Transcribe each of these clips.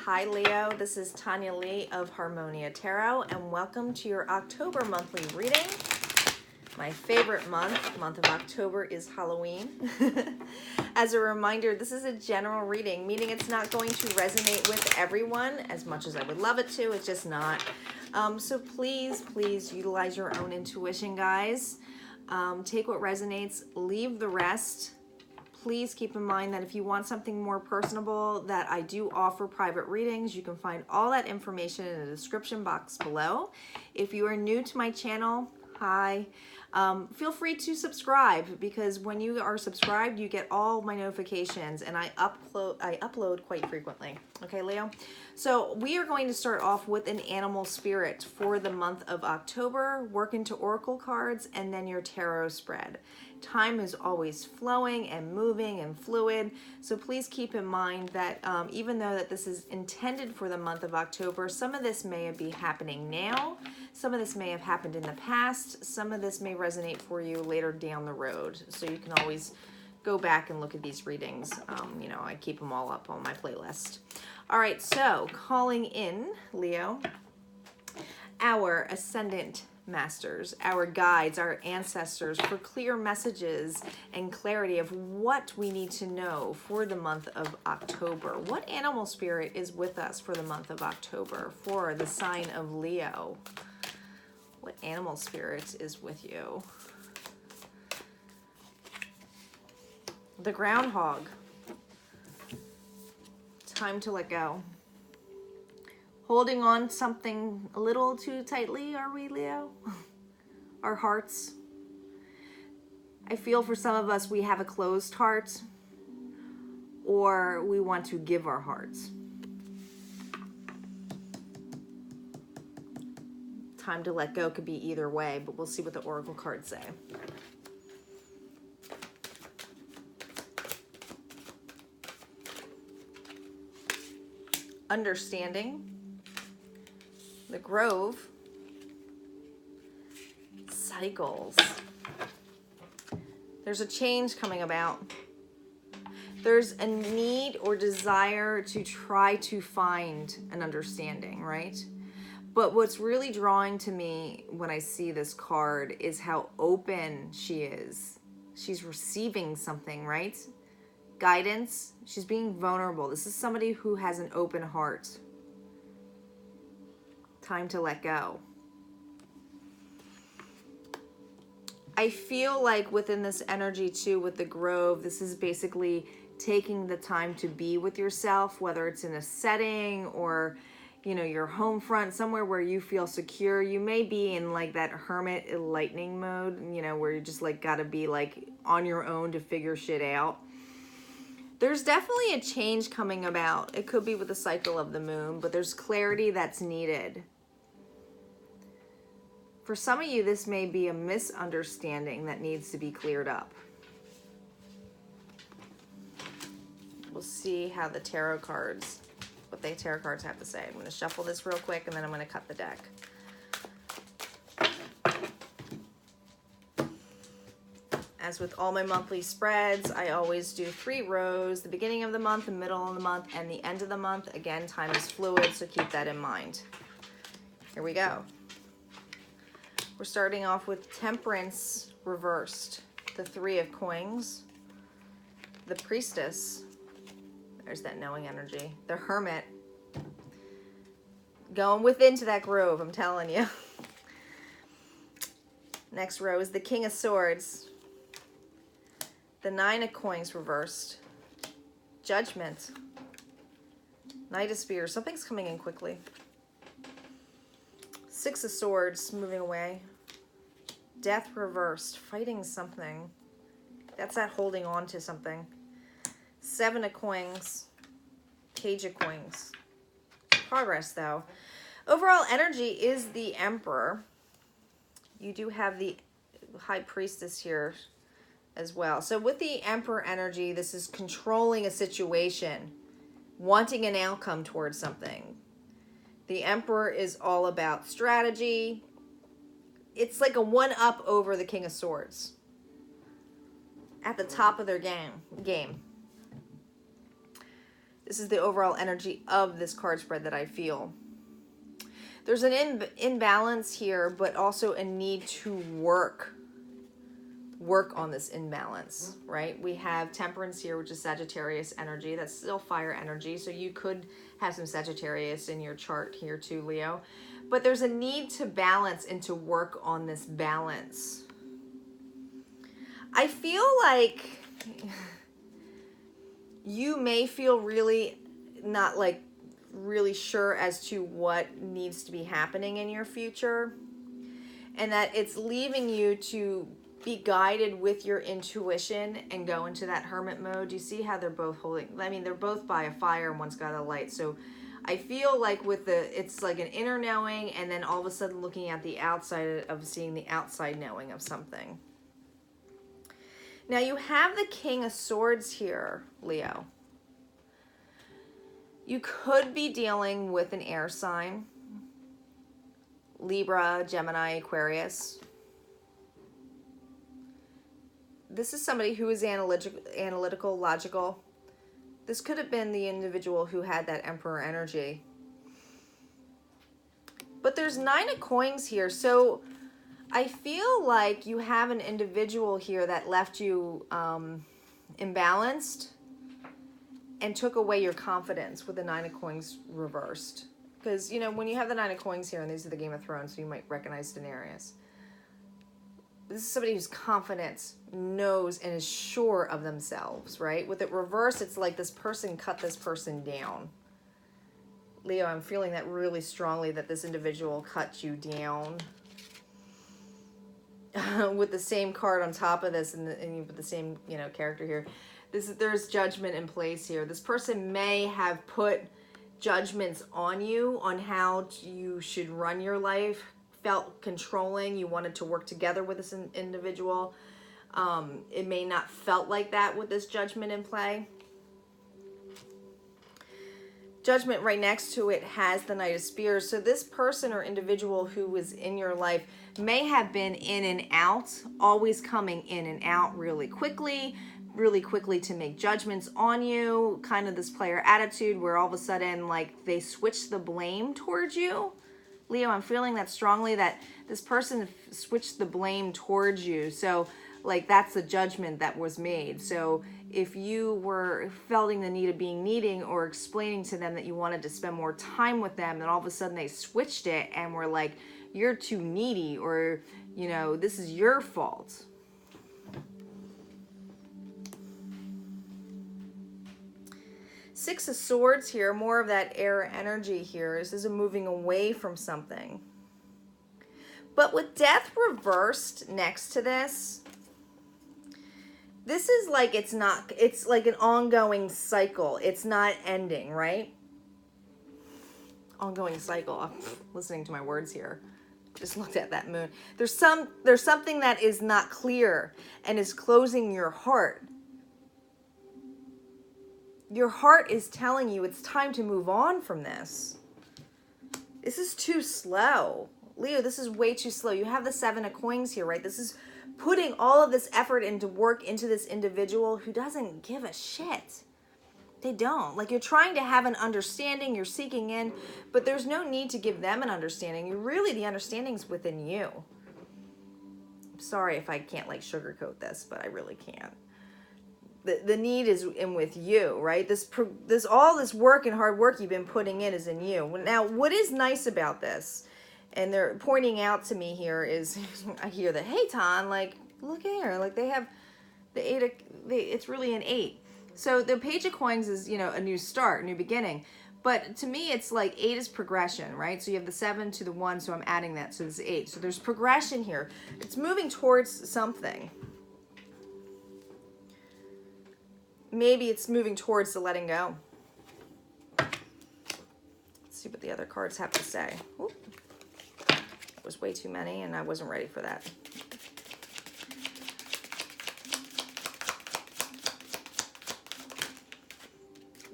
Hi Leo, this is Tanya Lee of Harmonia Tarot, and welcome to your October monthly reading. My favorite month of October, is Halloween. As a reminder, this is a general reading, meaning it's not going to resonate with everyone as much as I would love it to. It's just not. So please utilize your own intuition, guys. Take what resonates, leave the rest. Please keep in mind that if you want something more personable, that I do offer private readings. You can find all that information in the description box below. If you are new to my channel, hi. Feel free to subscribe, because when you are subscribed, you get all my notifications, and I upload quite frequently. Okay, Leo? So we are going to start off with an animal spirit for the month of October, work into oracle cards, and then your tarot spread. Time is always flowing and moving and fluid, so please keep in mind that even though that this is intended for the month of October, some of this may be happening now, some of this may have happened in the past, some of this may resonate for you later down the road, so you can always go back and look at these readings. You know, I keep them all up on my playlist. All right, so calling in, Leo, our ascendant masters, our guides, our ancestors, for clear messages and clarity of what we need to know for the month of October. What animal spirit is with us for the month of October for the sign of Leo? What animal spirit is with you? The groundhog. Time to let go. Holding on something a little too tightly, are we, Leo? Our hearts. I feel for some of us, we have a closed heart, or we want to give our hearts. Time to let go could be either way, but we'll see what the oracle cards say. Understanding. The Grove. Cycles. There's a change coming about. There's a need or desire to try to find an understanding, right? But what's really drawing to me when I see this card is how open she is. She's receiving something, right? Guidance. She's being vulnerable. This is somebody who has an open heart. Time to let go. I feel like within this energy too, with the Grove, this is basically taking the time to be with yourself, whether it's in a setting or, you know, your home front, somewhere where you feel secure. You may be in like that hermit enlightening mode, you know, where you just like gotta be like on your own to figure shit out. There's definitely a change coming about. It could be with the cycle of the moon, but there's clarity that's needed. For some of you, this may be a misunderstanding that needs to be cleared up. We'll see how the tarot cards, what the tarot cards have to say. I'm going to shuffle this real quick, and then I'm going to cut the deck. As with all my monthly spreads, I always do 3 rows, the beginning of the month, the middle of the month, and the end of the month. Again, time is fluid, so keep that in mind. Here we go. We're starting off with Temperance reversed, the 3 of Coins, the Priestess, there's that knowing energy, the Hermit, going within to that grove, I'm telling you. Next row is the King of Swords, the 9 of Coins reversed, Judgment, Knight of Spears, something's coming in quickly. 6 of Swords, moving away. Death reversed, fighting something. That's that holding on to something. 7 of Coins. Page of Coins. Progress, though. Overall energy is the Emperor. You do have the High Priestess here as well. So with the Emperor energy, this is controlling a situation, wanting an outcome towards something. The Emperor is all about strategy. It's like a one-up over the King of Swords. At the top of their game. This is the overall energy of this card spread that I feel. There's an imbalance here, but also a need to work on this imbalance, right? We have Temperance here, which is Sagittarius energy. That's still fire energy. So you could have some Sagittarius in your chart here too, Leo. But there's a need to balance and to work on this balance. I feel like you may feel really not like really sure as to what needs to be happening in your future, and that it's leaving you to be guided with your intuition and go into that hermit mode. You see how they're both holding, I mean, they're both by a fire and one's got a light. So I feel like it's like an inner knowing, and then all of a sudden looking at the outside of seeing the outside knowing of something. Now you have the King of Swords here, Leo. You could be dealing with an air sign, Libra, Gemini, Aquarius. This is somebody who is analytical, logical. This could have been the individual who had that Emperor energy. But there's 9 of coins here. So I feel like you have an individual here that left you imbalanced and took away your confidence with the 9 of coins reversed. Because, you know, when you have the 9 of coins here, and these are the Game of Thrones, so you might recognize Daenerys. This is somebody whose confidence knows and is sure of themselves, right? With it reversed, it's like this person cut this person down. Leo, I'm feeling that really strongly, that this individual cut you down. With the same card on top of this, and with the same, you know, character here. There's judgment in place here. This person may have put judgments on you on how you should run your life, felt controlling, you wanted to work together with this individual. It may not felt like that with this judgment in play. Judgment right next to it has the Knight of Spears. So this person or individual who was in your life may have been in and out, always coming in and out really quickly to make judgments on you. Kind of this player attitude where all of a sudden, like, they switch the blame towards you. Leo, I'm feeling that strongly, that this person switched the blame towards you. So, like, that's the judgment that was made. So if you were feeling the need of being needing or explaining to them that you wanted to spend more time with them, then all of a sudden they switched it and were like, you're too needy, or, you know, this is your fault. Six of Swords here, more of that air energy here. This is a moving away from something. But with Death reversed next to this, this is like it's like an ongoing cycle. It's not ending, right? Ongoing cycle. I'm listening to my words here. Just looked at that moon. There's something that is not clear and is closing your heart. Your heart is telling you it's time to move on from this. This is too slow. Leo, this is way too slow. You have the 7 of coins here, right? This is putting all of this effort into work into this individual who doesn't give a shit. They don't. Like, you're trying to have an understanding, you're seeking in, but there's no need to give them an understanding. The understanding's within you. I'm sorry if I can't, like, sugarcoat this, but I really can't. The need is in with you, right? All this work and hard work you've been putting in is in you. Now, what is nice about this, and they're pointing out to me here, is I hear that, hey, Ton, like, look here, like, they have the 8 of, it's really an 8. So the Page of Coins is, you know, a new start, new beginning. But to me, it's like 8 is progression, right? So you have the 7 to the 1, so I'm adding that, so it's 8. So there's progression here. It's moving towards something. Maybe it's moving towards the letting go. Let's see what the other cards have to say. Oop. That was way too many, and I wasn't ready for that.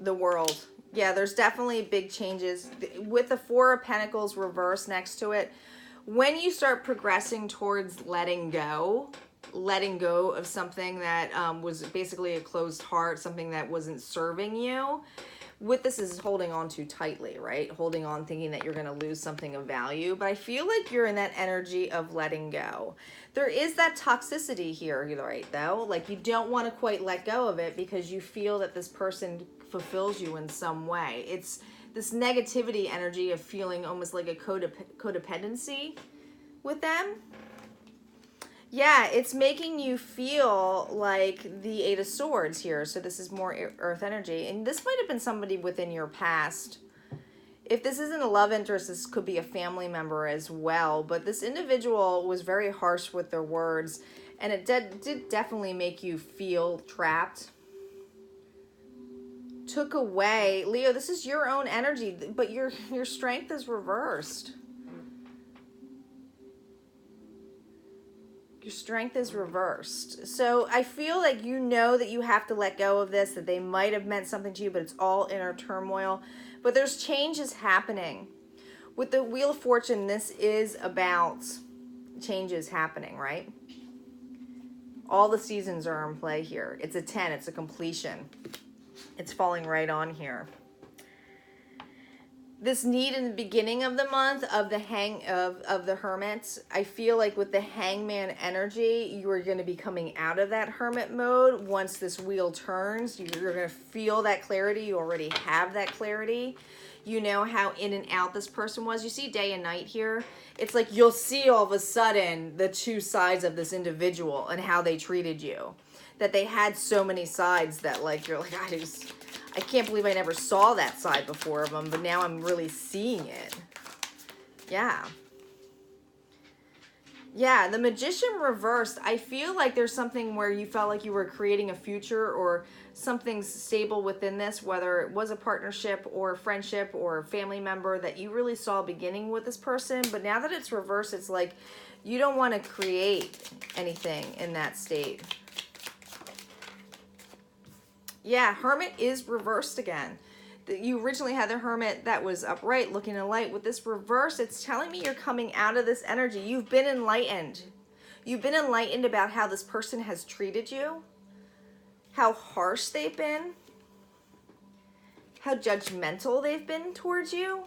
The World. Yeah, there's definitely big changes. With the 4 of Pentacles reversed next to it, when you start progressing towards letting go of something that was basically a closed heart, something that wasn't serving you, with this is holding on too tightly, right? Holding on thinking that you're going to lose something of value. But I feel like you're in that energy of letting go. There is that toxicity here, right, though? Like you don't want to quite let go of it because you feel that this person fulfills you in some way. It's this negativity energy of feeling almost like a codependency with them. Yeah, it's making you feel like the Eight of Swords here. So this is more earth energy. And this might have been somebody within your past. If this isn't a love interest, this could be a family member as well. But this individual was very harsh with their words. And it did definitely make you feel trapped. Took away. Leo, this is your own energy. But your strength is reversed. Your strength is reversed. So I feel like you know that you have to let go of this, that they might have meant something to you, but it's all inner turmoil. But there's changes happening. With the Wheel of Fortune, this is about changes happening, right? All the seasons are in play here. It's a 10. It's a completion. It's falling right on here. This need in the beginning of the month of the Hermit, I feel like with the Hangman energy, you are going to be coming out of that Hermit mode. Once this wheel turns, you're going to feel that clarity. You already have that clarity. You know how in and out this person was. You see day and night here. It's like you'll see all of a sudden the two sides of this individual and how they treated you. That they had so many sides that like you're like, I can't believe I never saw that side before of them, but now I'm really seeing it. Yeah. Yeah, the Magician reversed. I feel like there's something where you felt like you were creating a future or something stable within this, whether it was a partnership or a friendship or a family member that you really saw beginning with this person. But now that it's reversed, it's like you don't want to create anything in that state. Yeah, Hermit is reversed again. You originally had the Hermit that was upright, looking in light. With this reverse, it's telling me you're coming out of this energy. You've been enlightened. You've been enlightened about how this person has treated you, how harsh they've been, how judgmental they've been towards you.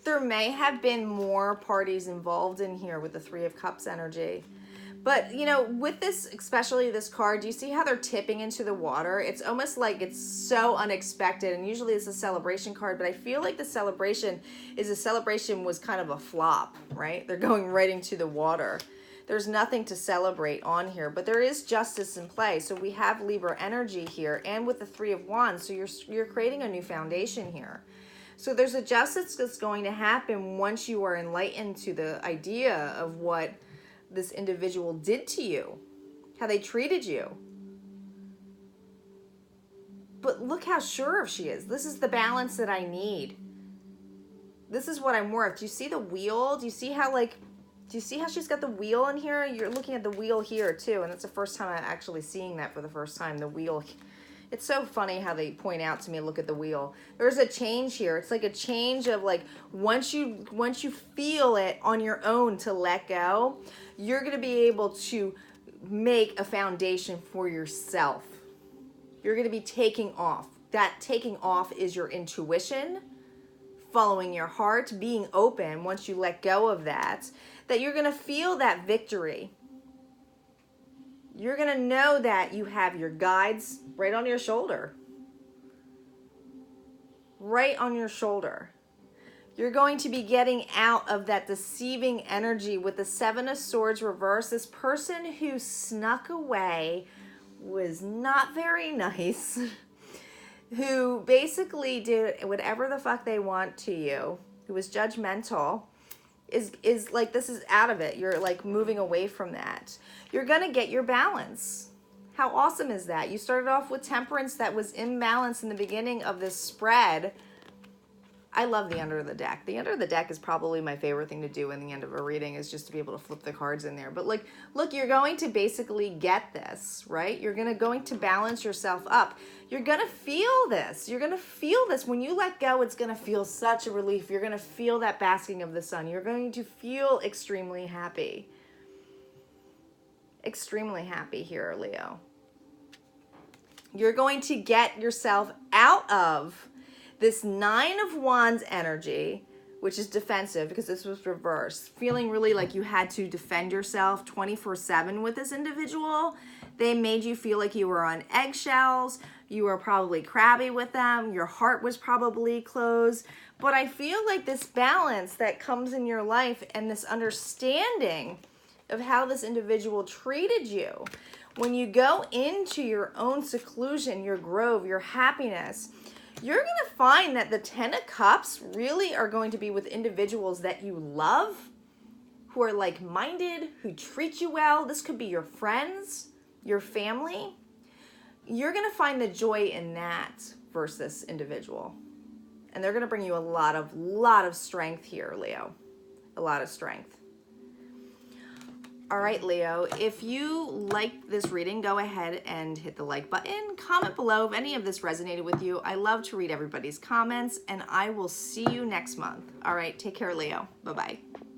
There may have been more parties involved in here with the Three of Cups energy. But, you know, with this, especially this card, do you see how they're tipping into the water? It's almost like it's so unexpected. And usually it's a celebration card, but I feel like the celebration was kind of a flop, right? They're going right into the water. There's nothing to celebrate on here, but there is justice in play. So we have Libra energy here and with the Three of Wands. So you're creating a new foundation here. So there's a justice that's going to happen once you are enlightened to the idea of what this individual did to you, how they treated you. But look how sure of she is. This is the balance that I need. This is what I'm worth. Do you see the wheel? Do you see how she's got the wheel in here? You're looking at the wheel here too, and that's the first time I'm actually seeing that for the first time, the wheel. It's so funny how they point out to me, look at the wheel. There's a change here. It's like a change of like, once you feel it on your own to let go, you're going to be able to make a foundation for yourself. You're going to be taking off. That taking off is your intuition, following your heart, being open once you let go of that you're going to feel that victory. You're going to know that you have your guides right on your shoulder. Right on your shoulder. You're going to be getting out of that deceiving energy with the Seven of Swords reverse. This person who snuck away was not very nice. Who basically did whatever the fuck they want to you. Who was judgmental. Is like, this is out of it. You're like moving away from that. You're going to get your balance. How awesome is that? You started off with Temperance that was imbalance in the beginning of this spread. I love the under of the deck. The under of the deck is probably my favorite thing to do in the end of a reading, is just to be able to flip the cards in there. But like, look, you're going to basically get this, right? You're going to balance yourself up. You're going to feel this. You're going to feel this. When you let go, it's going to feel such a relief. You're going to feel that basking of the sun. You're going to feel extremely happy. extremely happy here, Leo. You're going to get yourself out of this 9 of Wands energy, which is defensive because this was reversed, feeling really like you had to defend yourself 24/7 with this individual. They made you feel like you were on eggshells. You were probably crabby with them. Your heart was probably closed. But I feel like this balance that comes in your life and this understanding of how this individual treated you, when you go into your own seclusion, your grove, your happiness, you're going to find that the 10 of Cups really are going to be with individuals that you love, who are like-minded, who treat you well. This could be your friends, your family. You're going to find the joy in that versus this individual. And they're going to bring you a lot of strength here, Leo. A lot of strength. All right, Leo, if you like this reading, go ahead and hit the like button. Comment below if any of this resonated with you. I love to read everybody's comments, and I will see you next month. All right, take care, Leo. Bye-bye.